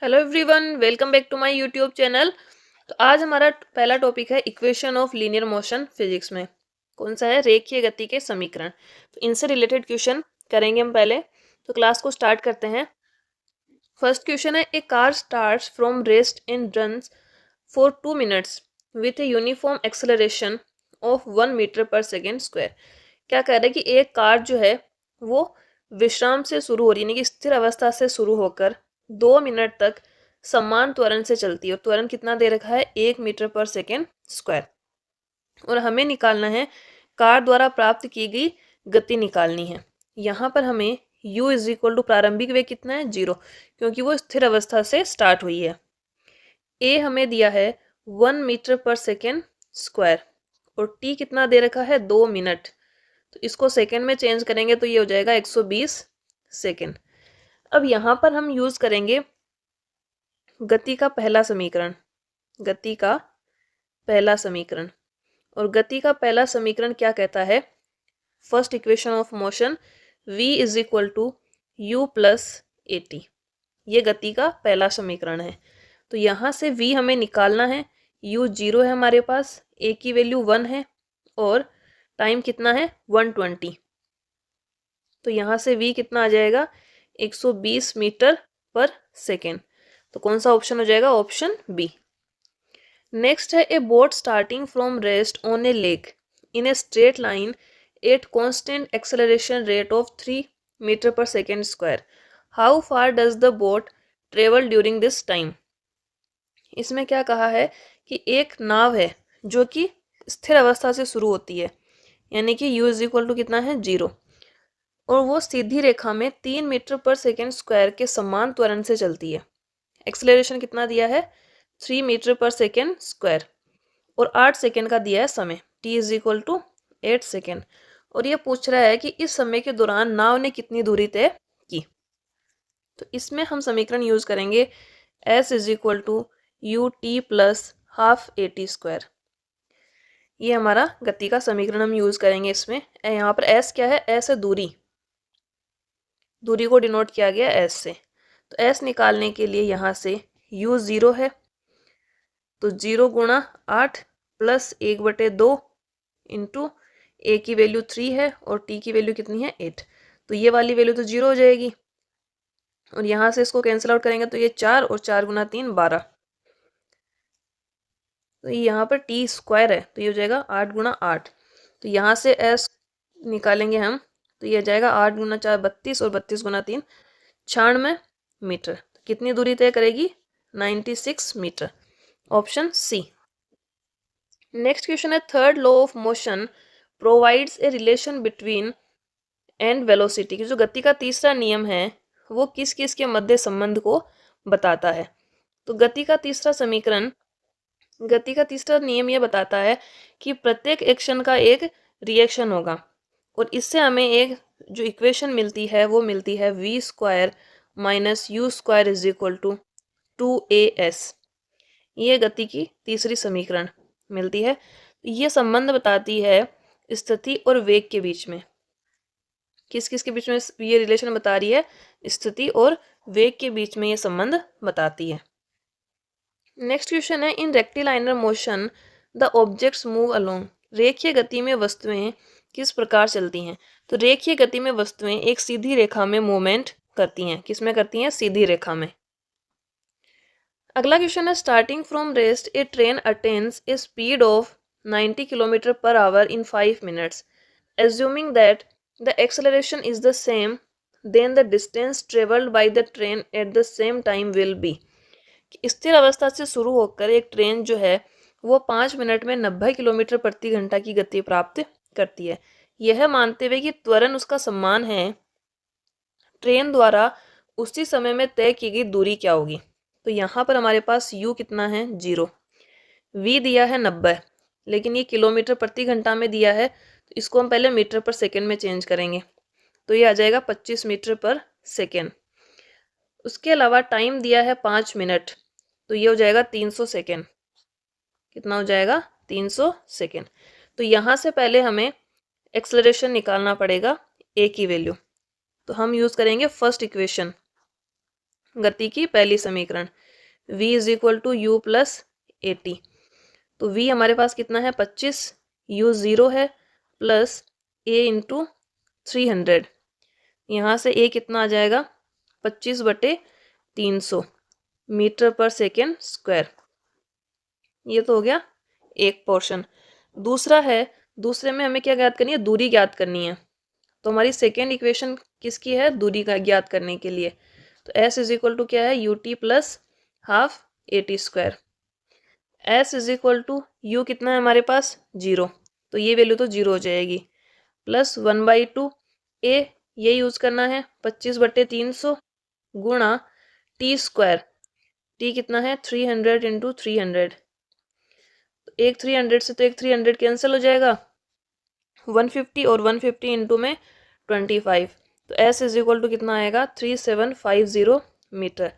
Hello everyone, welcome back to my YouTube channel. तो आज हमारा पहला टॉपिक है equation of linear motion physics में। कौन सा है? रेखीय गति के समीकरण। तो इनसे रिलेटेड क्वेश्चन करेंगे हम पहले। तो क्लास को स्टार्ट करते हैं। फर्स्ट क्वेश्चन है, a car starts from rest and runs for 2 minutes with a uniform acceleration of 1 metre per second square. क्या कह रहा है कि एक कार जो है वो विश्राम से शुरू हो रही है, यानी कि स्थिर अवस्था से शुरू होकर 2 मिनट तक समान त्वरण से चलती है। और त्वरण कितना दे रखा है? 1 मीटर पर सेकेंड स्क्वायर। और हमें निकालना है कार द्वारा प्राप्त की गई गति निकालनी है। यहाँ पर हमें u इज इक्वल टू प्रारंभिक वेग कितना है? 0, क्योंकि वो स्थिर अवस्था से स्टार्ट हुई है। a हमें दिया है 1 मीटर पर सेकेंड स्क्वायर और t कितना दे रखा है? 2 मिनट। तो इसको सेकेंड में चेंज करेंगे तो ये हो जाएगा 120 सेकेंड। अब यहाँ पर हम यूज करेंगे गति का पहला समीकरण। गति का पहला समीकरण। और गति का पहला समीकरण क्या कहता है? First equation of motion v is equal to u plus a t. ये गति का पहला समीकरण है। तो यहाँ से v हमें निकालना है। u 0 है हमारे पास, a की वैल्यू 1 है और टाइम कितना है? 120। तो यहाँ से v कितना आ जाएगा? 120 मीटर पर सेकेंड। तो कौन सा ऑप्शन हो जाएगा? Option B. नेक्स्ट है, a boat starting from rest on a lake in a straight line at constant acceleration rate of 3 metre per second square. How far does the boat travel during this time. इसमें क्या कहा है कि एक नाव है जो कि स्थिर अवस्था से शुरू होती है, यानी कि u इज इक्वल टू कितना है? 0। और वो सीधी रेखा में 3 मीटर पर सेकेंड स्क्वायर के समान त्वरण से चलती है। एक्सेलरेशन कितना दिया है? 3 मीटर पर सेकेंड स्क्वायर। और 8 सेकेंड का दिया है समय, t is equal to 8 second. और ये पूछ रहा है कि इस समय के दौरान नाव ने कितनी दूरी तय की। तो इसमें हम समीकरण यूज करेंगे s is equal to u t plus half a t square. ये हमारा गति का समीकरण हम यूज करेंगे इसमें। यहाँ पर s क्या है? s है दूरी। दूरी को डिनोट किया गया s से। तो s निकालने के लिए यहाँ से u 0 है, तो 0 गुणा 8 प्लस 1/2 इंटू ए की वैल्यू 3 है और t की वैल्यू कितनी है? 8। तो ये वाली वैल्यू तो 0 हो जाएगी और यहाँ से इसको कैंसिल आउट करेंगे तो ये 4 और 4 गुना 3 12। तो यहाँ पर t स्क्वायर है तो ये हो जाएगा 8 गुना 8। तो यहाँ से s निकालेंगे हम तो ये जाएगा 8 गुना 4 32 और 32 गुना 3 96 मीटर। तो कितनी दूरी तय करेगी? 96 metre. Option C. Next question है, third law of motion provides a relation between and velocity. की जो गति का तीसरा नियम है वो किस किस के मध्य संबंध को बताता है? तो गति का तीसरा नियम ये बताता है कि प्रत्येक एक्शन का एक रिएक्शन होगा। और इससे हमें एक जो इक्वेशन मिलती है वो मिलती है v square minus u square is equal to 2as। ये गति की तीसरी समीकरण मिलती है। ये संबंध बताती है स्थिति और वेग के बीच में। किस किस के बीच में ये रिलेशन बता रही है? स्थिति और वेग के बीच में ये संबंध बताती है। नेक्स्ट क्वेश्चन है, in rectilinear motion the objects move along. रेखीय गति में वस्तुएं किस प्रकार चलती हैं? तो रेखीय गति में वस्तुएं एक सीधी रेखा में मूवमेंट करती हैं। किस में करती हैं? सीधी रेखा में। अगला क्वेश्चन है, starting from rest A train attains A speed of 90 kilometre per hour in 5 minutes. Assuming that the acceleration is the same, then the distance traveled by the train at the same time will be। स्थिर अवस्था से शुरू होकर एक train जो है वो 5 minute में 90 किलोमीटर प्रति घंटा की गति प्राप्त करती है। यह मानते हुए कि त्वरण उसका समान है, ट्रेन द्वारा उसी समय में तय की गई दूरी क्या होगी? तो यहाँ पर हमारे पास u कितना है? 0। v दिया है 90, लेकिन ये किलोमीटर प्रति घंटा में दिया है तो इसको हम पहले मीटर पर सेकेंड में चेंज करेंगे तो ये आ जाएगा 25 मीटर पर सेकेंड। उसके अलावा टाइम दिया है 5 मिनट तो ये हो जाएगा 300 सेकेंड। कितना हो जाएगा? 300 सेकेंड। तो यहाँ से पहले हमें एक्सेलरेशन निकालना पड़ेगा a की वैल्यू। तो हम यूज करेंगे फर्स्ट इक्वेशन। गति की पहली समीकरण v is equal to u plus a t. तो v हमारे पास कितना है 25, u 0 है, प्लस a इंटू 300। यहाँ से a कितना आ जाएगा 25/300 मीटर पर सेकेंड स्क्वायर। ये तो हो गया एक पोर्शन। दूसरा है, दूसरे में हमें क्या ज्ञात करनी है, दूरी ज्ञात करनी है। तो हमारी सेकेंड इक्वेशन किसकी है, दूरी का ज्ञात करने के लिए। तो s इज इक्वल टू क्या है u t plus half a t square. s is equal to u कितना है हमारे पास 0, तो ये वैल्यू तो 0 हो जाएगी, प्लस 1/2 ए, ये यूज करना है 25/300 गुणा टी स्क्वायर। टी कितना है 300 इंटू 300। तो एक 300 से तो एक 300 कैंसिल हो जाएगा, 150 और 150 इंटू में 25। तो s इज इक्वल टू कितना आएगा 3750 मीटर।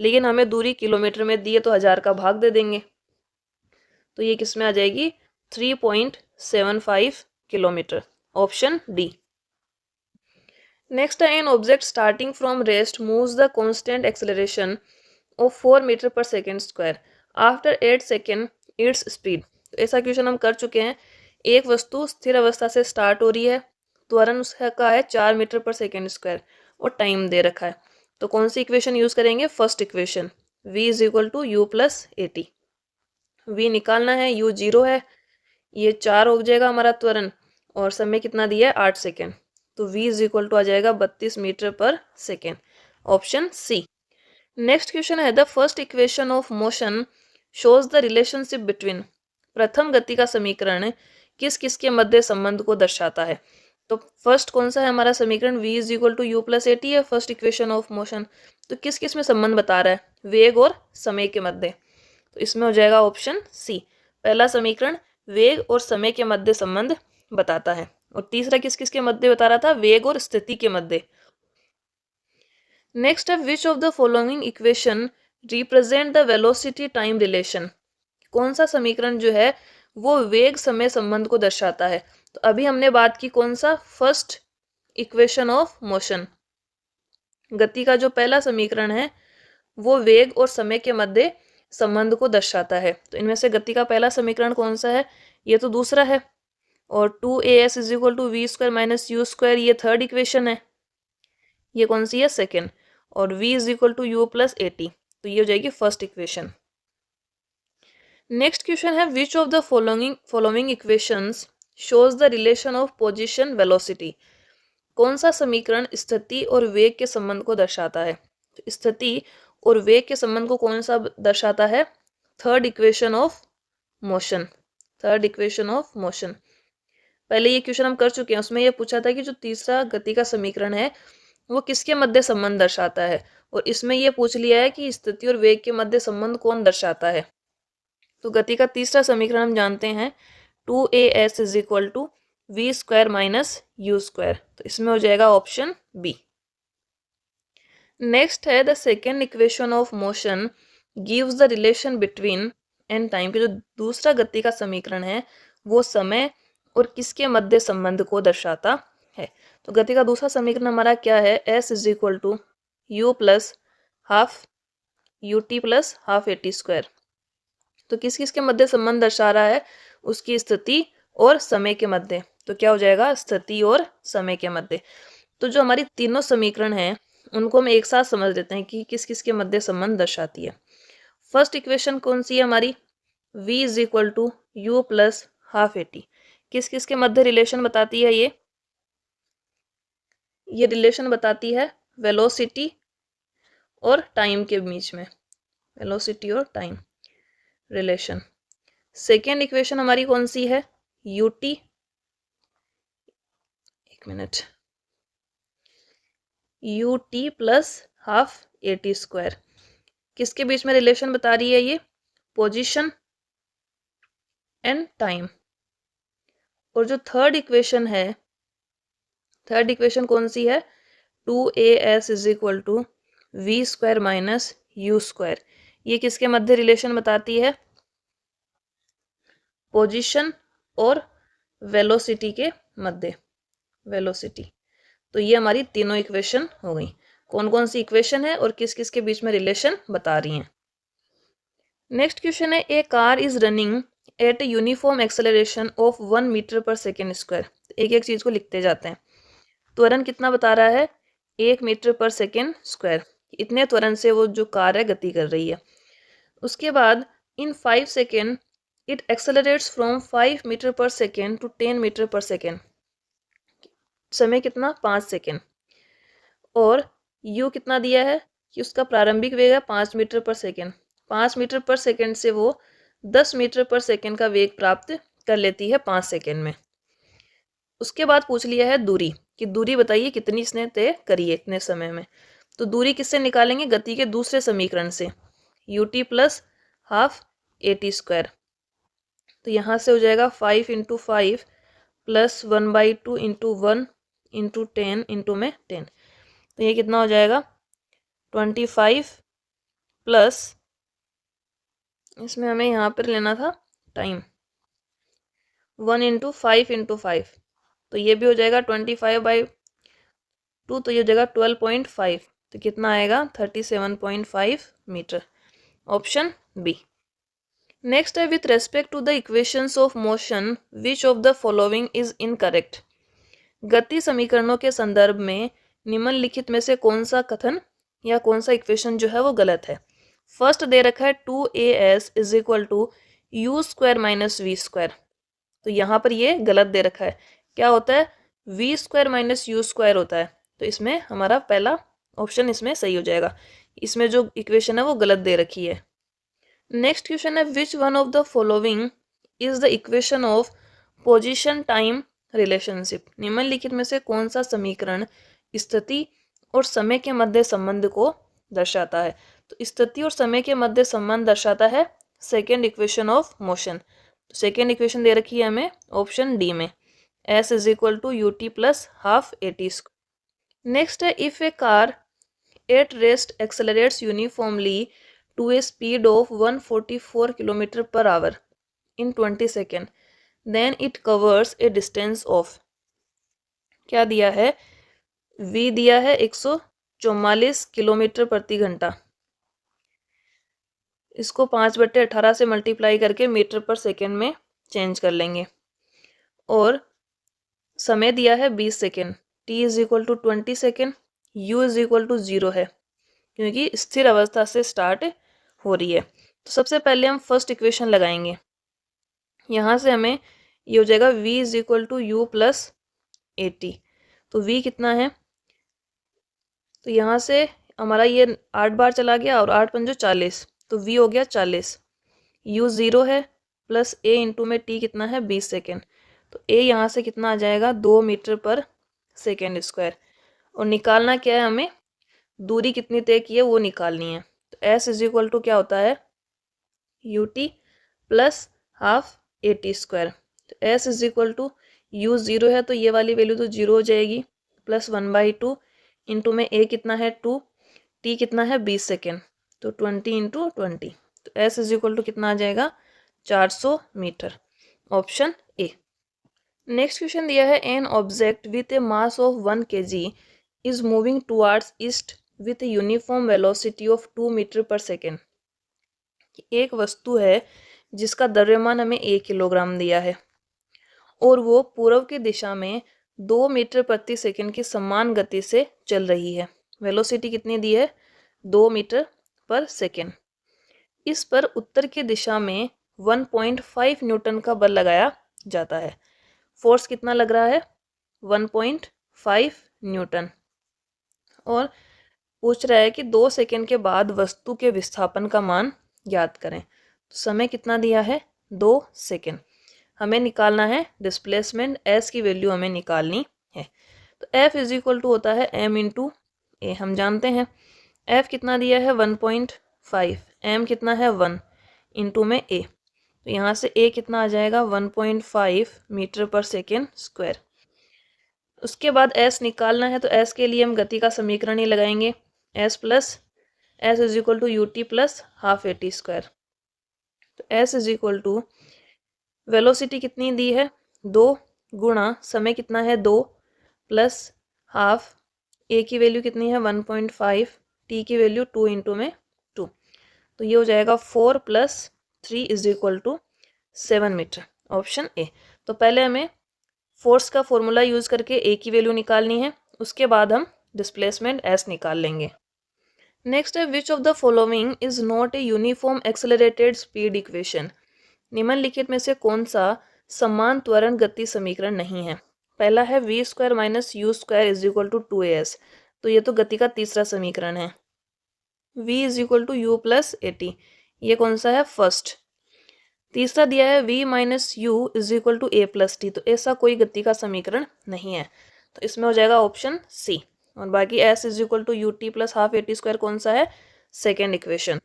लेकिन हमें दूरी किलोमीटर में दी है तो 1000 का भाग दे देंगे, तो ये किस में आ जाएगी 3.75 kilometre, option D. Next an object starting from rest moves the constant acceleration of 4 metre per second square after 8 second its speed. तो ऐसा क्वेश्चन हम कर चुके हैं। एक वस्तु स्थिर अवस्था से स्टार्ट हो रही है, त्वरण उसका है 4 मीटर पर सेकेंड स्क्वायर और टाइम दे रखा है। तो कौन सी इक्वेशन यूज करेंगे, first equation v is equal to u plus a t. v निकालना है, u 0 है, ये 4 हो जाएगा हमारा त्वरण, और समय कितना दिया है 8 सेकेंड। तो v इज इक्वल टू आ जाएगा 32 metre per second, option C. Next question है the first equation of motion shows the relationship between. प्रथम गति का समीकरण किस किस के मध्य संबंध को दर्शाता है। तो फर्स्ट कौन सा है हमारा समीकरण, v is equal to u plus a t है, फर्स्ट इक्वेशन ऑफ मोशन। तो किस किस में संबंध बता रहा है, वेग और समय के मध्य। तो इसमें हो जाएगा ऑप्शन सी, पहला समीकरण वेग और समय के मध्य संबंध बताता है, और तीसरा किस किस के मध्य बता रहा था, वेग और स्थिति के मध्य। नेक्स्ट है which of the following equation represent the velocity time relation. कौन सा समीकरण जो है वो वेग समय संबंध को दर्शाता है। तो अभी हमने बात की कौन सा, फर्स्ट इक्वेशन ऑफ मोशन। गति का जो पहला समीकरण है वो वेग और समय के मध्य संबंध को दर्शाता है। तो इनमें से गति का पहला समीकरण कौन सा है, ये तो दूसरा है, और 2as is equal to v square minus u square ये थर्ड इक्वेशन है, ये कौन सी है सेकेंड, और v is equal to u plus a t, तो ये हो जाएगी फर्स्ट इक्वेशन। नेक्स्ट क्वेश्चन है which of the following equations shows the relation of position velocity. कौन सा समीकरण स्थिति और वेग के संबंध को दर्शाता है। तो स्थिति और वेग के संबंध को कौन सा दर्शाता है, third equation of motion, third equation of motion. पहले ये क्वेश्चन हम कर चुके हैं, उसमें ये पूछा था कि जो तीसरा गति का समीकरण है वो किसके मध्य संबंध दर्शाता है, और इसमें यह पूछ लिया है कि स्थिति और वेग के मध्य संबंध कौन दर्शाता है। तो गति का तीसरा समीकरण हम जानते हैं 2as is equal to v square minus u square, तो इसमें हो जाएगा ऑप्शन बी। नेक्स्ट है the second equation of motion gives the relation between and time. जो दूसरा गति का समीकरण है वो समय और किसके मध्य संबंध को दर्शाता है। तो गति का दूसरा समीकरण हमारा क्या है, s is equal to u plus half u t plus half a t square. तो किस किस के मध्य संबंध दर्शा रहा है, उसकी स्थिति और समय के मध्य। तो क्या हो जाएगा, स्थिति और समय के मध्य। तो जो हमारी तीनों समीकरण हैं उनको हम एक साथ समझ लेते हैं कि किस किस के मध्य संबंध दर्शाती है। फर्स्ट इक्वेशन कौन सी है हमारी, v is equal to u plus half a t, किस किस के मध्य रिलेशन बताती है, ये रिलेशन बताती है वेलोसिटी और टाइम के बीच में, वेलोसिटी और टाइम रिलेशन। सेकेंड इक्वेशन हमारी कौन सी है, यूटी, एक minute, UT plus half a t square, किसके बीच में रिलेशन बता रही है, ये पोजीशन एंड टाइम। और जो थर्ड इक्वेशन है, थर्ड इक्वेशन कौन सी है, 2as is equal to v square minus u square, ये किसके मध्य रिलेशन बताती है, पोजीशन और वेलोसिटी के मध्य, वेलोसिटी। तो ये हमारी तीनों इक्वेशन हो गई। कौन कौन सी इक्वेशन है और किस किस के बीच में रिलेशन बता रही हैं। नेक्स्ट क्वेश्चन है, a car is running at a uniform acceleration of 1 metre per second square. एक एक चीज को लिखते जाते हैं। त्वरण कितना बता रहा है, 1 मीटर पर सेकेंड स्क्वायर। इतने त्वरण से वो जो कार है गति कर रही है। उसके बाद in 5 second it accelerates from 5 metre per second to 10 metre per second. समय कितना, 5 सेकेंड। और यू कितना दिया है कि उसका प्रारंभिक वेग है 5 metre per second. 5 metre per second से वो 10 मीटर पर सेकेंड का वेग प्राप्त कर लेती है 5 सेकेंड में। उसके बाद पूछ लिया है दूरी, कि दूरी बताइए कितनी इसने तय करी है इतने समय में। तो दूरी किससे निकालेंगे, गति के दूसरे समीकरण से, ut प्लस हाफ at²। तो यहाँ से हो जाएगा 5 × 5 प्लस 1/2 × 1 × 10 × में 10। तो ये कितना हो जाएगा 25 प्लस, इसमें हमें यहाँ पर लेना था टाइम, 1 × 5 × 5। तो ये भी हो जाएगा 25/2, तो ये हो जाएगा 12.5। तो कितना आएगा 37.5 मीटर। Option B. नेक्स्ट है, with respect to the equations of motion which of the following is incorrect. गति समीकरणों के संदर्भ में निम्नलिखित में से कौन सा कथन या कौन सा इक्वेशन जो है वो गलत है। फर्स्ट दे रखा है 2as is equal to u² - v²। तो यहाँ पर ये गलत दे रखा है। क्या होता है, v² - u² होता है। तो इसमें हमारा पहला ऑप्शन इसमें सही हो जाएगा। इसमें जो इक्वेशन है वो गलत दे रखी है। नेक्स्ट क्वेश्चन है, which one of the following is the equation of position time relationship. निम्नलिखित में से कौन सा समीकरण स्थिति और समय के मध्य संबंध को दर्शाता है। तो स्थिति और समय के मध्य संबंध दर्शाता है सेकेंड इक्वेशन ऑफ मोशन। तो सेकेंड इक्वेशन दे रखी है हमें ऑप्शन डी में, s is equal to ut plus half at²। Next है, if a car at rest accelerates uniformly to a speed of 144 kilometre per hour in 20 second, then it covers a distance of. क्या दिया है, v दिया है 144 kilometre प्रति घंटा। इसको 5/18 से मल्टीप्लाई करके मीटर पर सेकेंड में चेंज कर लेंगे। और समय दिया है 20 second, t is equal to 20 second, u is equal to 0 है क्योंकि स्थिर अवस्था से स्टार्ट हो रही है। तो सबसे पहले हम फर्स्ट इक्वेशन लगाएंगे। यहाँ से हमें ये हो जाएगा v is equal to u plus at। तो v कितना है, तो यहाँ से हमारा ये 8 बार चला गया और 8 पंजो 40, तो v हो गया 40। u 0 है प्लस a इंटू में t कितना है 20 सेकेंड। तो a यहाँ से कितना आ जाएगा 2 मीटर पर सेकेंड स्क्वायर। और निकालना क्या है, हमें दूरी कितनी तय की है वो निकालनी है। तो s इज इक्वल टू क्या होता है ut प्लस हाफ at²। तो s is equal to u 0 है तो ये वाली वैल्यू तो 0 हो जाएगी, प्लस 1/2 इंटू में a कितना है 2, t कितना है 20 सेकेंड, तो 20 इंटू 20। तो s इज इक्वल टू कितना आ जाएगा 400 metre. Option A. Next question दिया है, an object with a mass of 1 kg is moving towards east with a uniform velocity of 2 metre per second. एक वस्तु है जिसका द्रव्यमान हमें 1 किलोग्राम दिया है और वो पूर्व की दिशा में 2 मीटर प्रति सेकेंड की समान गति से चल रही है। वेलोसिटी कितनी दी है 2 मीटर पर सेकेंड। इस पर उत्तर की दिशा में 1.5 न्यूटन का बल लगाया जाता है। फोर्स कितना लग रहा है 1.5 न्यूटन। और पूछ रहा है कि 2 सेकेंड के बाद वस्तु के विस्थापन का मान ज्ञात करें। तो समय कितना दिया है 2 सेकेंड। हमें निकालना है डिस्प्लेसमेंट, s की वैल्यू हमें निकालनी है। तो f इज इक्वल टू होता है m इंटू ए। हम जानते हैं f कितना दिया है 1.5, m कितना है 1 इंटू में a। तो यहाँ से a कितना आ जाएगा 1.5 मीटर पर सेकेंड स्क्वायर। उसके बाद s निकालना है तो s के लिए हम गति का समीकरण ही लगाएंगे, s plus s is equal to ut plus half at²। तो s is equal to velocity कितनी दी है 2 गुणा समय कितना है 2 प्लस हाफ ए की वैल्यू कितनी है 1.5, टी की वैल्यू 2 इंटू में 2, तो ये हो जाएगा 4 + 3 = 7 मीटर, ऑप्शन ए। तो पहले हमें फोर्स का फॉर्मूला यूज करके ए की वैल्यू निकालनी है, उसके बाद हम डिस्प्लेसमेंट एस निकाल लेंगे। नेक्स्ट है which of the following is not a uniform accelerated speed equation. निम्नलिखित में से कौन सा समान त्वरण गति समीकरण नहीं है। पहला है v² - u² = 2as, तो ये तो गति का तीसरा समीकरण है। v = u + at, ये कौन सा है फर्स्ट। तीसरा दिया है v - u = a + t, तो ऐसा कोई गति का समीकरण नहीं है, तो इसमें हो जाएगा ऑप्शन सी। और बाकी s = ut + ½ at² कौन सा है, सेकेंड इक्वेशन।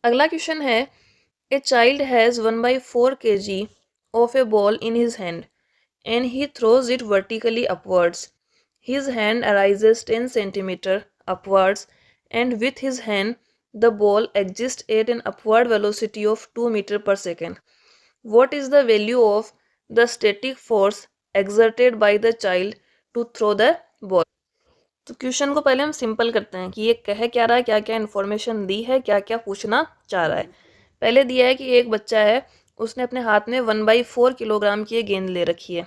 अगला क्वेश्चन है a child has 1/4 kg of a ball in his hand and he throws it vertically upwards. His hand arises 10 centimeter upwards and with his hand the ball exists at an upward velocity of 2 meter per second. What is the value of the static force exerted by the child to throw the ball? तो question को पहले हम simple करते हैं कि ये कह क्या रहा है, क्या क्या इन्फॉर्मेशन दी है, क्या क्या पूछना चाह रहा है। पहले दिया है कि एक बच्चा है, उसने अपने हाथ में 1/4 किलोग्राम की गेंद ले रखी है।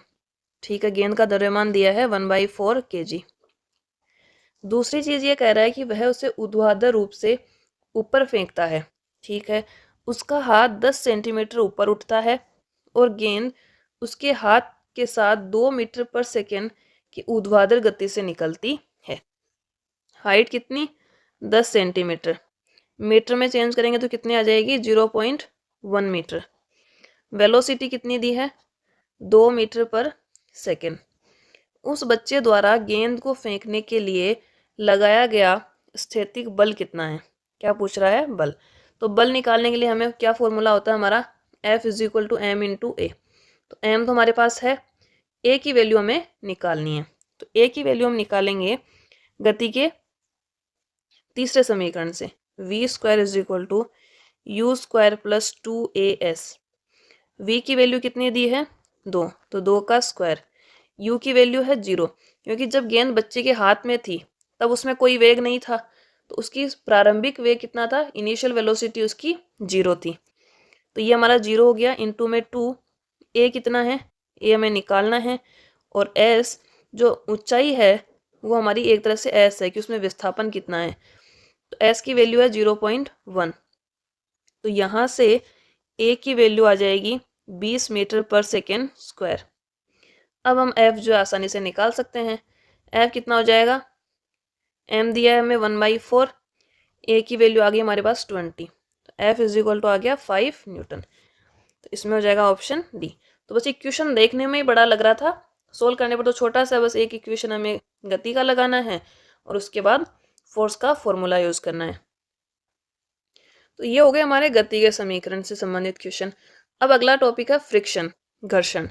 ठीक है, गेंद का द्रव्यमान दिया है 1/4 kg। दूसरी चीज ये कह रहा है कि वह उसे ऊर्ध्वाधर रूप से ऊपर फेंकता है। ठीक है, उसका हाथ 10 सेंटीमीटर ऊपर उठता है और गेंद उसके हाथ के साथ 2 मीटर पर सेकेंड की ऊर्ध्वाधर गति से निकलती है। हाइट कितनी 10 सेंटीमीटर, मीटर में चेंज करेंगे तो कितनी आ जाएगी 0.1 मीटर। वेलोसिटी कितनी दी है 2 मीटर पर सेकेंड। उस बच्चे द्वारा गेंद को फेंकने के लिए लगाया गया स्थैतिक बल कितना है, क्या पूछ रहा है बल। तो बल निकालने के लिए हमें क्या फॉर्मूला होता है हमारा, F = m × a। तो m तो हमारे पास है, a की वैल्यू हमें निकालनी है, तो a की वैल्यू हम निकालेंगे गति के तीसरे समीकरण से, v² = u² + 2as। v की वैल्यू कितनी दी है 2, तो 2 का स्क्वायर। u की वैल्यू है 0, क्योंकि जब गेंद बच्चे के हाथ में थी तब उसमें कोई वेग नहीं था, तो उसकी प्रारंभिक वेग कितना था, इनिशियल वेलोसिटी उसकी 0 थी, तो ये हमारा 0 हो गया। इंटू में 2, a कितना है, a हमें निकालना है, और s जो ऊंचाई है वो हमारी एक तरह से s है कि उसमें विस्थापन कितना है, तो s की वैल्यू है 0.1, तो यहाँ से a की वैल्यू आ जाएगी 20 मीटर पर सेकेंड स्क्वायर। अब हम f जो आसानी से निकाल सकते हैं, f कितना हो जाएगा, m दिया है हमें 1/4, a की वैल्यू आ गई हमारे पास 20, तो f = आ गया 5 न्यूटन, तो इसमें हो जाएगा ऑप्शन डी। तो बस इक्वेशन देखने में ही बड़ा लग रहा था, सोल्व करने पर तो छोटा सा, बस एक इक्वेशन हमें गति का लगाना है और उसके बाद फोर्स का फॉर्मूला यूज करना है। तो ये हो गए हमारे गति के समीकरण से संबंधित क्वेश्चन। अब अगला टॉपिक है फ्रिक्शन, घर्षण।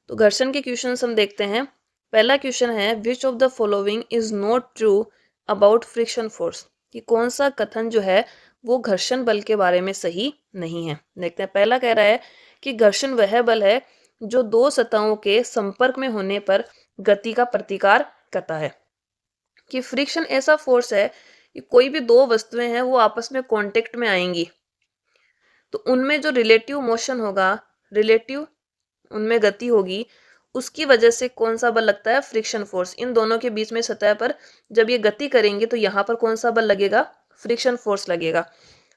तो घर्षण के क्वेश्चन हम देखते हैं। पहला क्वेश्चन है which of the following is not true about friction force, कि कौन सा कथन जो है वो घर्षण बल के बारे में सही नहीं है। देखते हैं, पहला कह रहा है कि घर्षण वह बल है जो दो सतहों के संपर्क में होने पर गति का प्रतिकार करता है। कि फ्रिक्शन ऐसा फोर्स है कि कोई भी दो वस्तुएं हैं वो आपस में कांटेक्ट में आएंगी, तो उनमें जो रिलेटिव मोशन होगा, रिलेटिव उनमें गति होगी, उसकी वजह से कौन सा बल लगता है, फ्रिक्शन फोर्स। इन दोनों के बीच में सतह पर जब ये गति करेंगे तो यहाँ पर कौन सा बल लगेगा, फ्रिक्शन फोर्स लगेगा,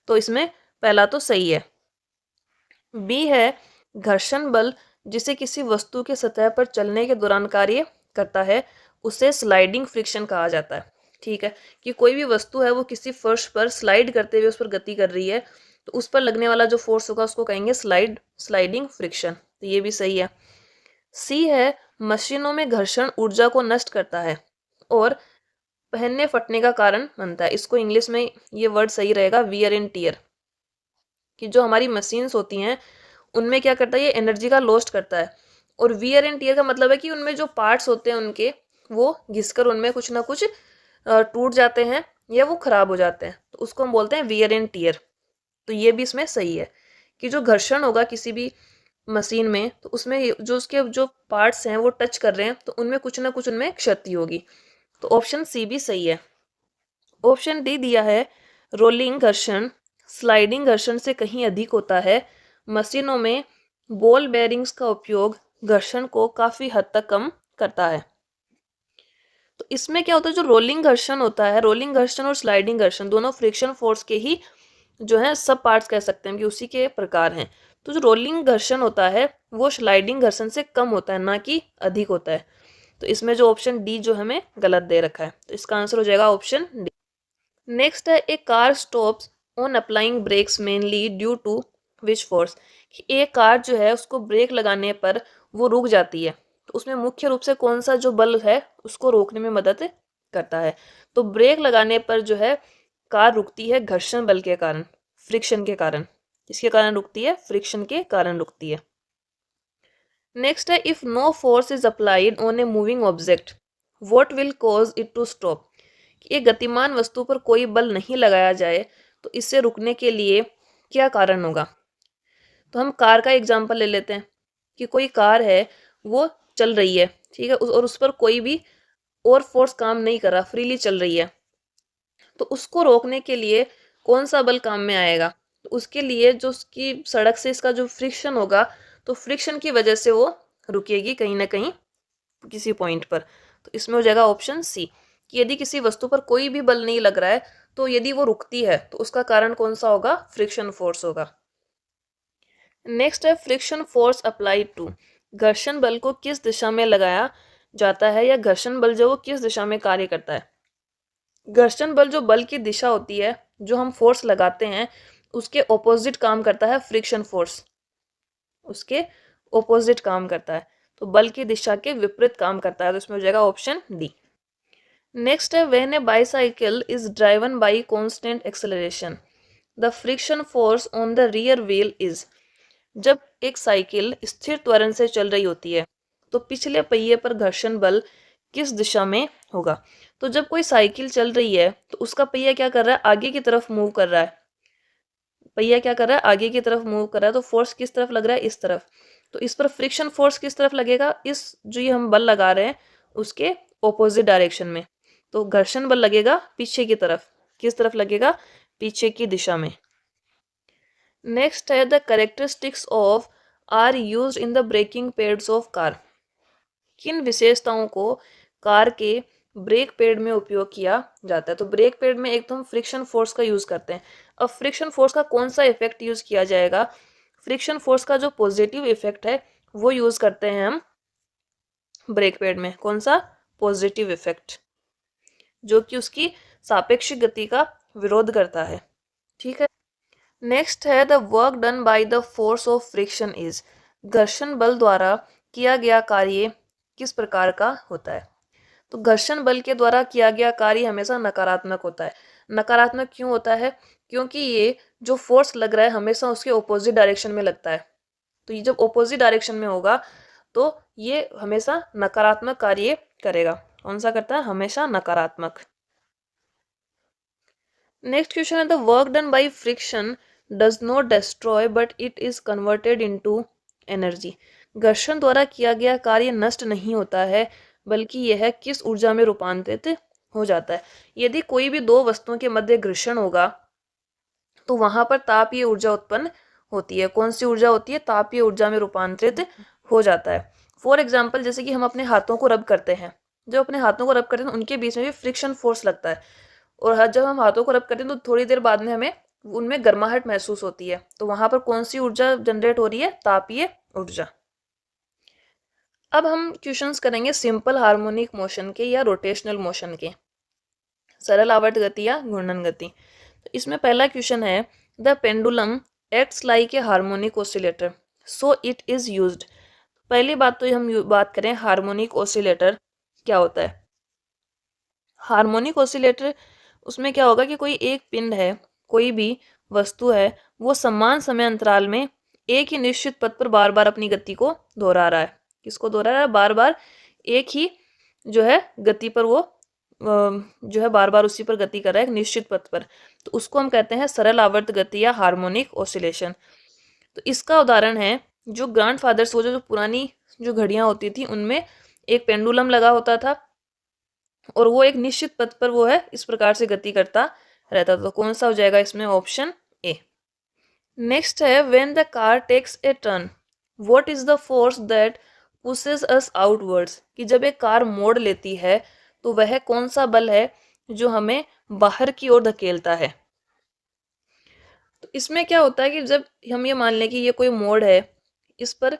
तो इसमें पहला तो सही है। बी है घर्षण बल जिसे किसी वस्तु के सतह पर चलने के दौरान कार्य करता है उसे स्लाइडिंग फ्रिक्शन कहा जाता है। ठीक है, कि कोई भी वस्तु है वो किसी फर्श पर स्लाइड करते हुए उस पर गति कर रही है, तो उस पर लगने वाला जो फोर्स होगा उसको कहेंगे स्लाइडिंग फ्रिक्शन, तो ये भी सही है। सी है मशीनों में घर्षण ऊर्जा को नष्ट करता है और पहनने फटने का कारण बनता है। इसको इंग्लिश में ये वर्ड सही रहेगा वियर एंड टियर, कि जो हमारी मशीन्स होती हैं उनमें क्या करता है, ये एनर्जी का लॉस्ट करता है। और वियर एंड टियर का मतलब है कि उनमें जो पार्ट्स होते हैं उनके वो घिसकर उनमें कुछ ना कुछ टूट जाते हैं या वो खराब हो जाते हैं, तो उसको हम बोलते हैं वियर एंड टियर। तो ये भी इसमें सही है कि जो घर्षण होगा किसी भी मशीन में, तो उसमें जो उसके जो पार्ट्स हैं वो टच कर रहे हैं तो उनमें कुछ ना कुछ उनमें क्षति होगी। तो ऑप्शन सी भी सही है। ऑप्शन डी दिया है रोलिंग घर्षण स्लाइडिंग घर्षण से कहीं अधिक होता है। मशीनों में बॉल बेयरिंग्स का उपयोग घर्षण को काफी हद तक कम करता है। तो इसमें क्या होता है, जो रोलिंग घर्षण होता है, रोलिंग घर्षण और स्लाइडिंग घर्षण दोनों फ्रिक्शन फोर्स के ही जो है सब पार्ट्स कह सकते हैं कि उसी के प्रकार हैं। तो जो रोलिंग घर्षण होता है वो स्लाइडिंग घर्षण से कम होता है, ना कि अधिक होता है। तो इसमें जो ऑप्शन डी जो हमें गलत दे रखा है, तो इसका आंसर हो जाएगा ऑप्शन डी। नेक्स्ट है a car stops on applying brakes mainly due to which force. एक कार जो है उसको ब्रेक लगाने पर वो रुक जाती है, तो उसमें मुख्य रूप से कौन सा जो बल है उसको रोकने में मदद करता है। तो ब्रेक लगाने पर जो है कार रुकती है घर्षण बल के कारण, फ्रिक्शन के कारण। इसके कारण रुकती है, फ्रिक्शन के कारण रुकती है। नेक्स्ट है if no force is applied on a moving object what will cause it to stop. एक गतिमान वस्तु पर कोई बल नहीं लगाया जाए तो इससे रुकने के लिए क्या कारण होगा। तो हम कार का एग्जांपल ले लेते हैं कि कोई कार है वो चल रही है, ठीक है, और उस पर कोई भी और फोर्स काम नहीं कर रहा, फ्रीली चल रही है। तो उसको रोकने के लिए कौन सा बल काम में आएगा। तो उसके लिए जो उसकी सड़क से इसका जो फ्रिक्शन होगा, तो फ्रिक्शन की वजह से वो रुकेगी कहीं ना कहीं किसी पॉइंट पर। तो इसमें हो जाएगा ऑप्शन सी कि यदि किसी वस्तु पर कोई भी बल नहीं लग रहा है तो यदि वो रुकती है तो उसका कारण कौन सा होगा, फ्रिक्शन फोर्स होगा। नेक्स्ट है फ्रिक्शन फोर्स अप्लाइड टू। घर्षण बल को किस दिशा में लगाया जाता है, या घर्षण बल जो वो किस दिशा में कार्य करता है। घर्षण बल जो बल की दिशा होती है, जो हम फोर्स लगाते हैं उसके ऑपोजिट काम करता है फ्रिक्शन फोर्स, उसके ऑपोजिट काम करता है। तो बल की दिशा के विपरीत काम करता है, तो इसमें हो जाएगा ऑप्शन डी। नेक्स्ट है when A bicycle is driven by constant acceleration the friction force on the rear wheel is. जब एक साइकिल स्थिर त्वरण से चल रही होती है तो पिछले पहिए पर घर्षण बल किस दिशा में होगा। तो जब कोई साइकिल चल रही है तो उसका पहिया क्या कर रहा है, आगे की तरफ मूव कर रहा है। पहिया क्या कर रहा है, आगे की तरफ मूव कर रहा है, तो फोर्स किस तरफ लग रहा है, इस तरफ। तो इस पर फ्रिक्शन फोर्स किस तरफ लगेगा, इस जो ये हम बल लगा रहे हैं उसके ऑपोजिट डायरेक्शन में। तो घर्षण बल लगेगा पीछे की तरफ, किस तरफ लगेगा, पीछे की दिशा में। नेक्स्ट है the characteristics of are used in the braking pads of car. किन विशेषताओं को कार के ब्रेक पैड में उपयोग किया जाता है। तो ब्रेक पैड में एक तो हम फ्रिक्शन फोर्स का यूज करते हैं। अब फ्रिक्शन फोर्स का कौन सा इफेक्ट यूज किया जाएगा, फ्रिक्शन फोर्स का जो पॉजिटिव इफेक्ट है वो यूज करते हैं हम ब्रेक पैड में। कौन सा, पॉजिटिव इफेक्ट, जो कि उसकी सापेक्षिक गति का विरोध करता है, ठीक है। नेक्स्ट है the work done by the force of friction is. घर्षण बल द्वारा किया गया कार्य किस प्रकार का होता है। तो घर्षण बल के द्वारा किया गया कार्य हमेशा नकारात्मक होता है। नकारात्मक क्यों होता है, क्योंकि ये जो फोर्स लग रहा है हमेशा उसके ऑपोजिट डायरेक्शन में लगता है। तो ये जब ऑपोजिट डायरेक्शन में होगा तो ये हमेशा नकारात्मक कार्य करेगा। कौन सा करता है, हमेशा नकारात्मक। नेक्स्ट क्वेश्चन है the work done by friction does not destroy but it is converted into energy. घर्षण द्वारा किया गया कार्य नष्ट नहीं होता है बल्कि यह किस ऊर्जा में रूपांतरित हो जाता है। यदि कोई भी दो वस्तुओं के मध्य घर्षण होगा तो वहां पर तापीय ऊर्जा उत्पन्न होती है। कौन सी ऊर्जा होती है, तापीय ऊर्जा में रूपांतरित हो जाता है। फॉर एग्जाम्पल जैसे कि हम अपने हाथों को रब करते हैं, जो अपने हाथों को रब करते हैं उनके बीच में भी फ्रिक्शन फोर्स लगता है, और जब हम हाथों को रब करते हैं तो थोड़ी देर बाद में हमें उनमें गर्माहट महसूस होती है। तो वहां पर कौन सी ऊर्जा जनरेट हो रही है, तापीय ऊर्जा। अब हम क्वेश्चंस करेंगे सिंपल हार्मोनिक मोशन के या रोटेशनल मोशन के, सरल आवर्त गति या घूर्णन गति। तो इसमें पहला क्वेश्चन है the pendulum acts like a harmonic oscillator so it is used. पहली बात तो हम बात करें हार्मोनिक ऑसिलेटर क्या होता है। हार्मोनिक ऑसिलेटर उसमें क्या होगा कि कोई एक पिंड है, कोई भी वस्तु है, वो समान समय अंतराल में एक ही निश्चित पथ पर बार बार अपनी गति को दोहरा रहा है। किसको दोहरा रहा है, बार बार एक ही जो है गति पर वो जो है बार बार उसी पर गति कर रहा है एक निश्चित पथ पर। तो उसको हम कहते हैं सरल आवर्त गति या हार्मोनिक ऑसिलेशन। तो इसका उदाहरण है जो ग्रैंडफादर्स, वो जो पुरानी जो घड़ियां होती थी उनमें एक पेंडुलम लगा होता था, और वो एक निश्चित पथ पर वो है इस प्रकार से गति करता रहता। तो कौन सा हो जाएगा इसमें? Option A. नेक्स्ट है when the car takes a turn what is the force that pushes us outwards, कि जब एक कार मोड़ लेती है तो वह कौन सा बल है जो हमें बाहर की ओर धकेलता है। तो इसमें क्या होता है कि जब हम ये मान लें कि ये कोई मोड़ है, इस पर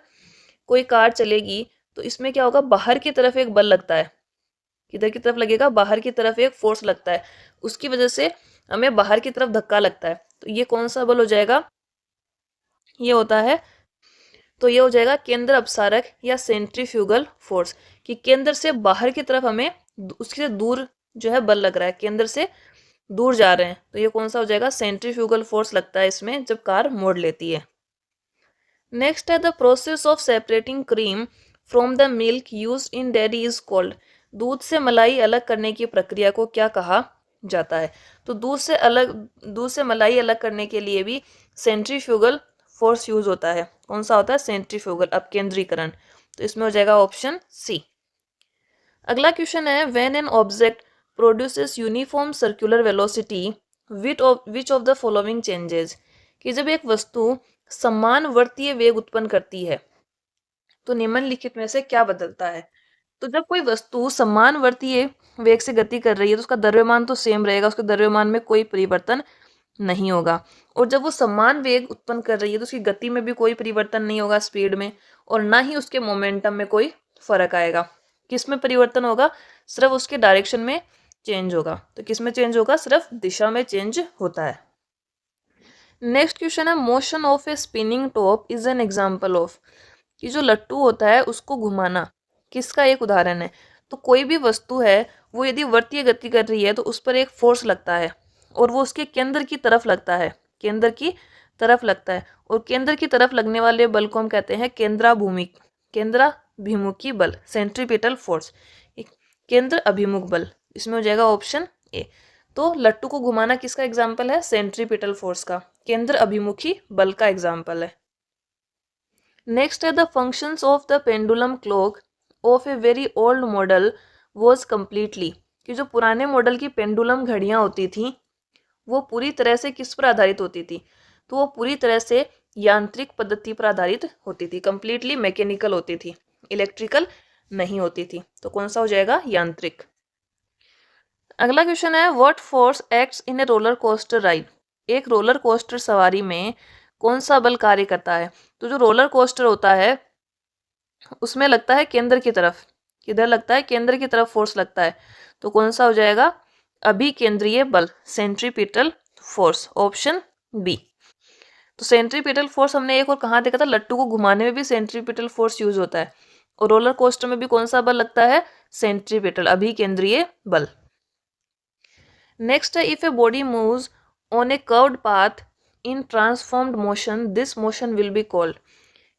कोई कार चलेगी, तो इसमें क्या होगा, बाहर की तरफ एक बल लगता है। किधर की तरफ लगेगा? बाहर की तरफ एक फोर्स लगता है, उसकी वजह से हमें बाहर की तरफ धक्का लगता है। तो ये कौन सा बल हो जाएगा? ये होता है, तो ये हो जाएगा केंद्र अपसारक या सेंट्रीफ्यूगल फोर्स, कि केंद्र से बाहर की तरफ हमें उससे दूर जो है बल लग रहा है, केंद्र से दूर जा रहे हैं। तो ये कौन सा हो जाएगा? सेंट्रीफ्यूगल फोर्स लगता है इसमें जब कार मोड़ लेती है। नेक्स्ट है the process of separating cream from the milk use in dairy is called. दूध से मलाई अलग करने की प्रक्रिया को क्या कहा जाता है? तो दूध से मलाई अलग करने के लिए भी सेंट्रीफ्यूगल फोर्स यूज होता है। कौन सा होता है? सेंट्रीफ्यूगल, अपकेंद्रीकरण। तो इसमें हो जाएगा ऑप्शन सी। अगला क्वेश्चन है when an object produces uniform circular velocity which of the following changes, कि जब एक वस्तु समान वर्तीय वेग उत्पन्न करती है तो निम्नलिखित में से क्या बदलता है? तो जब कोई वस्तु समान वर्तीय वेग से गति कर रही है तो उसका द्रव्यमान तो सेम रहेगा, उसके द्रव्यमान में कोई परिवर्तन नहीं होगा। और जब वो समान वेग उत्पन्न कर रही है तो उसकी गति में भी कोई परिवर्तन नहीं होगा, स्पीड में, और ना ही उसके मोमेंटम में कोई फर्क आएगा। किस में परिवर्तन होगा? सिर्फ उसके डायरेक्शन में चेंज होगा। तो किस में चेंज होगा? सिर्फ दिशा में चेंज होता है। नेक्स्ट क्वेश्चन है motion of A spinning top is an example of, कि जो लट्टू होता है उसको घुमाना किसका एक उदाहरण है? तो कोई भी वस्तु है वो यदि वर्तीय गति कर रही है तो उस पर एक फोर्स लगता है और वो उसके केंद्र की तरफ लगता है, केंद्र की तरफ लगता है। और केंद्र की तरफ लगने वाले बल को हम कहते हैं केंद्राभिमुखी बल, सेंट्रीपिटल फोर्स, केंद्र अभिमुख बल। इसमें हो जाएगा ऑप्शन ए। तो लट्टू को घुमाना किसका एग्जाम्पल है? सेंट्रीपिटल फोर्स का, केंद्र अभिमुखी बल का एग्जाम्पल है। नेक्स्ट है the functions of the pendulum clock of a very old model was completely, कि जो पुराने मॉडल की पेंडुलम घड़ियाँ होती थी वो पूरी तरह से किस पर आधारित होती थी? तो वो पूरी तरह से यांत्रिक पद्धति पर आधारित होती थी, कंप्लीटली मैकेनिकल होती थी, इलेक्ट्रिकल नहीं होती थी। तो कौन सा हो जाएगा? यांत्रिक। अगला क्वेश्चन है what force acts in a roller coaster ride, एक रोलर कोस्टर सवारी में कौन सा बल कार्य करता है? तो जो रोलर कोस्टर होता है उसमें लगता है केंद्र की तरफ, किधर लगता है? केंद्र की तरफ फोर्स लगता है। तो कौन सा हो जाएगा? अभिकेंद्रीय बल, सेंट्रीपिटल फोर्स, ऑप्शन बी। तो सेंट्रीपिटल फोर्स हमने एक और कहाँ देखा था? लट्टू को घुमाने में भी सेंट्रीपिटल फोर्स यूज होता है, और रोलर कोस्टर में भी कौन सा बल लगता है? सेंट्रीपिटल, अभिकेंद्रीय बल। नेक्स्ट है if a body moves on A curved path in transformed motion this motion will be called,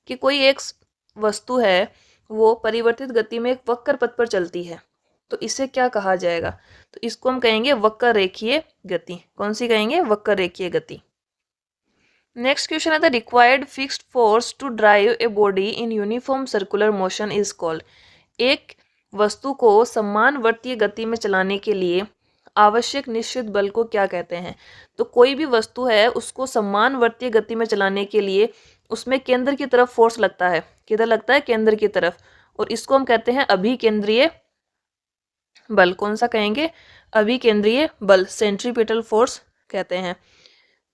कि कोई एक वस्तु है वो परिवर्तित गति में एक वक्र पथ पर चलती है तो इसे क्या कहा जाएगा? तो इसको हम कहेंगे वक्र रेखीय गति। कौन सी कहेंगे? वक्र रेखीय गति। नेक्स्ट क्वेश्चन है the required fixed force to drive a body in uniform circular motion is called, एक वस्तु को समान वर्तीय गति में चलाने के लिए आवश्यक निश्चित बल को क्या कहते हैं? तो कोई भी वस्तु है उसको समान वर्तीय गति में चलाने के लिए उसमें केंद्र की तरफ फोर्स लगता है, किधर लगता है? केंद्र की तरफ, और इसको हम कहते हैं अभिकेंद्रीय बल। कौन सा कहेंगे? अभिकेंद्रीय बल, सेंट्रीपिटल फोर्स कहते हैं।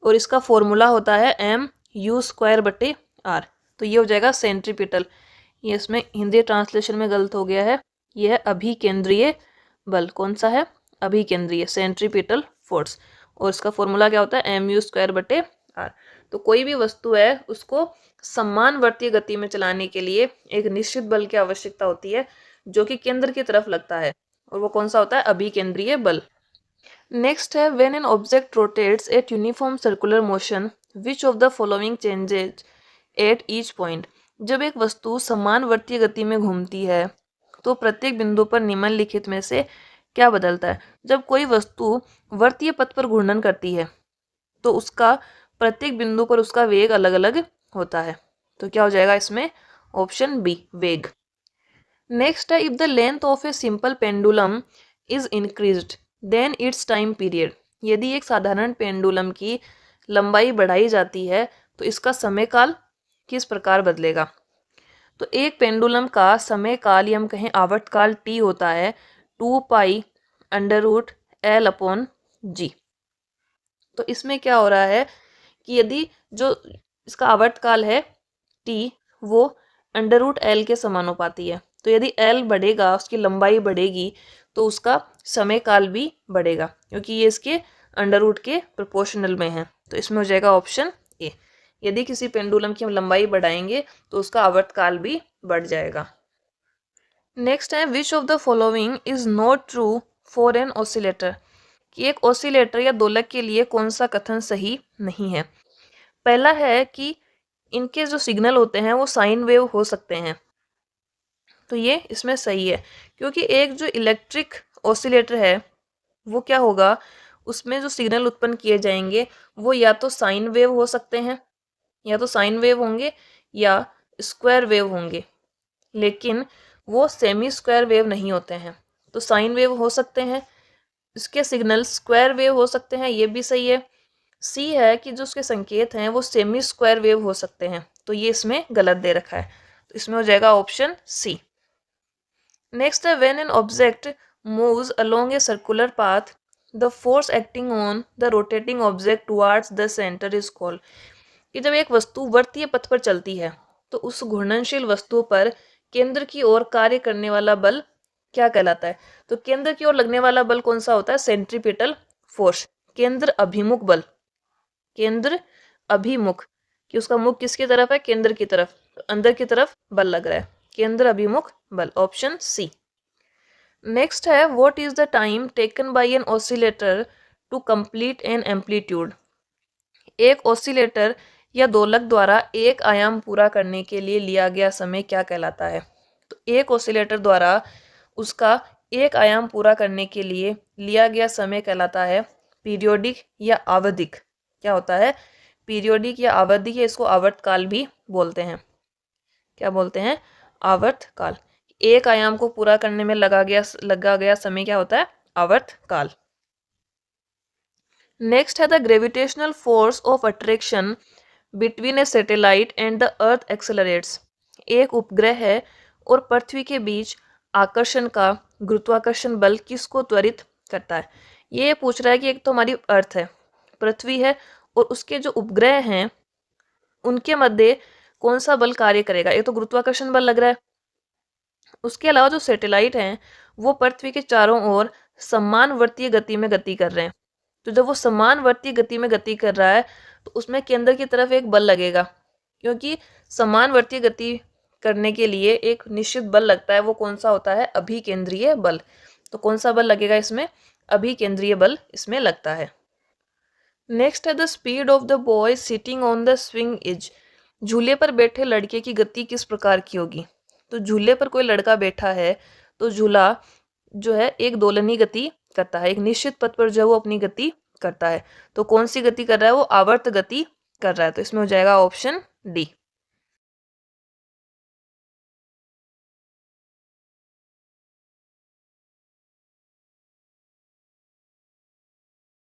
और इसका फॉर्मूला होता है mu²/r। तो ये हो जाएगा सेंट्रीपिटल। ये इसमें हिंदी ट्रांसलेशन में गलत हो गया है, ये है अभिकेंद्रीय बल। कौन सा है? अभिकेंद्रीय, सेंट्रीपिटल फोर्स। और इसका फॉर्मूला क्या होता है? mu²/r। तो कोई भी वस्तु है उसको समान वर्तीय गति में चलाने के लिए एक निश्चित बल की आवश्यकता होती है जो कि केंद्र की तरफ लगता है, और वो कौन सा होता है? अभिकेंद्रीय बल। नेक्स्ट है when an object rotates eight uniform circular motion which of the following changes at each point, जब एक वस्तु समान वर्तीय गति में घूमती है तो प्रत्येक बिंदु पर निम्नलिखित में से क्या बदलता है? जब कोई वस्तु वर्तीय पथ पर घूर्णन करती है तो उसका प्रत्येक बिंदु पर उसका वेग अलग अलग होता है। तो क्या हो जाएगा इसमें? ऑप्शन बी, वेग। नेक्स्ट है if the length of a simple pendulum is increased then its time period. यदि एक साधारण पेंडुलम की लंबाई बढ़ाई जाती है तो इसका समय काल किस प्रकार बदलेगा। तो एक पेंडुलम का समय काल या हम कहें आवर्तकाल टी होता है 2π√L/g। तो इसमें क्या हो रहा है कि यदि जो इसका आवर्तकाल है टी वो √L के समानुपाती है, तो यदि L बढ़ेगा, उसकी लंबाई बढ़ेगी, तो उसका समय काल भी बढ़ेगा, क्योंकि ये इसके अंडर रूट के प्रोपोर्शनल में है। तो इसमें हो जाएगा ऑप्शन ए। यदि किसी पेंडुलम की हम लंबाई बढ़ाएंगे तो उसका आवर्तकाल भी बढ़ जाएगा। नेक्स्ट है which of the following is not true for an oscillator, कि एक ऑसिलेटर या दोलक के लिए कौन सा कथन सही नहीं है। पहला है कि इनके जो सिग्नल होते हैं वो साइन वेव हो सकते हैं, तो ये इसमें सही है, क्योंकि एक जो इलेक्ट्रिक ऑसिलेटर है वो क्या होगा, उसमें जो सिग्नल उत्पन्न किए जाएंगे वो या तो साइन वेव हो सकते हैं, या तो साइन वेव होंगे या स्क्वायर वेव होंगे, लेकिन वो सेमी स्क्वायर वेव नहीं होते हैं। तो साइन वेव हो सकते हैं, इसके सिग्नल स्क्वायर वेव हो सकते हैं, ये भी सही है। सी है कि जो उसके संकेत हैं वो सेमी स्क्वायर वेव हो सकते हैं, तो ये इसमें गलत दे रखा है, तो इसमें हो जाएगा ऑप्शन सी। नेक्स्ट है when an object moves along a circular path the force acting on the rotating object towards the centre is called, कि जब एक वस्तु वर्तीय पथ पर चलती है तो उस घूर्णनशील वस्तु पर केंद्र की ओर कार्य करने वाला बल क्या कहलाता है। तो केंद्र की ओर लगने वाला बल कौन सा होता है, सेंट्रीपिटल फोर्स, केंद्र अभिमुख बल, केंद्र अभिमुख, कि उसका मुख किसकी तरफ है, केंद्र की तरफ, तो अंदर की तरफ बल लग रहा है, केंद्र अभिमुख बल, ऑप्शन सी। नेक्स्ट है what is the time taken by an oscillator to complete an amplitude, एक ऑसिलेटर या दोलक द्वारा एक आयाम पूरा करने के लिए लिया गया समय क्या कहलाता है। तो एक ऑसिलेटर द्वारा उसका एक आयाम पूरा करने के लिए लिया गया समय कहलाता है पीरियोडिक या आवधिक। क्या होता है, पीरियोडिक या आवधिक, या इसको आवर्तकाल भी बोलते हैं। क्या बोलते हैं, आवर्तकाल। एक आयाम को पूरा करने में लगा गया समय क्या होता है, आवर्तकाल। नेक्स्ट है the gravitational force of attraction between A satellite and the earth accelerates, एक उपग्रह है और पृथ्वी के बीच आकर्षण का गुरुत्वाकर्षण बल किसको त्वरित करता है। ये पूछ रहा है कि एक तो हमारी अर्थ है, पृथ्वी है, और उसके जो उपग्रह हैं उनके मध्य कौन सा बल कार्य करेगा। एक तो गुरुत्वाकर्षण बल लग रहा है, उसके अलावा जो सैटेलाइट हैं वो पृथ्वी के चारों ओर समानवर्तीय गति में गति कर रहे हैं। तो जब वो समानवर्तीय गति में गति कर रहा है तो उसमें केंद्र की तरफ एक बल लगेगा, क्योंकि समानवर्तीय गति करने के लिए एक निश्चित बल लगता है, वो कौन सा होता है, अभिकेंद्रीय बल। तो कौन सा बल लगेगा इसमें, अभिकेंद्रीय बल इसमें लगता है। नेक्स्ट है the speed of the boy sitting on the swing is, झूले पर बैठे लड़के की गति किस प्रकार की होगी। तो झूले पर कोई लड़का बैठा है तो झूला जो है एक दोलनी गति करता है, एक निश्चित पथ पर जो है वो अपनी गति करता है। तो कौन सी गति कर रहा है, वो आवर्त गति कर रहा है, तो इसमें हो जाएगा ऑप्शन डी।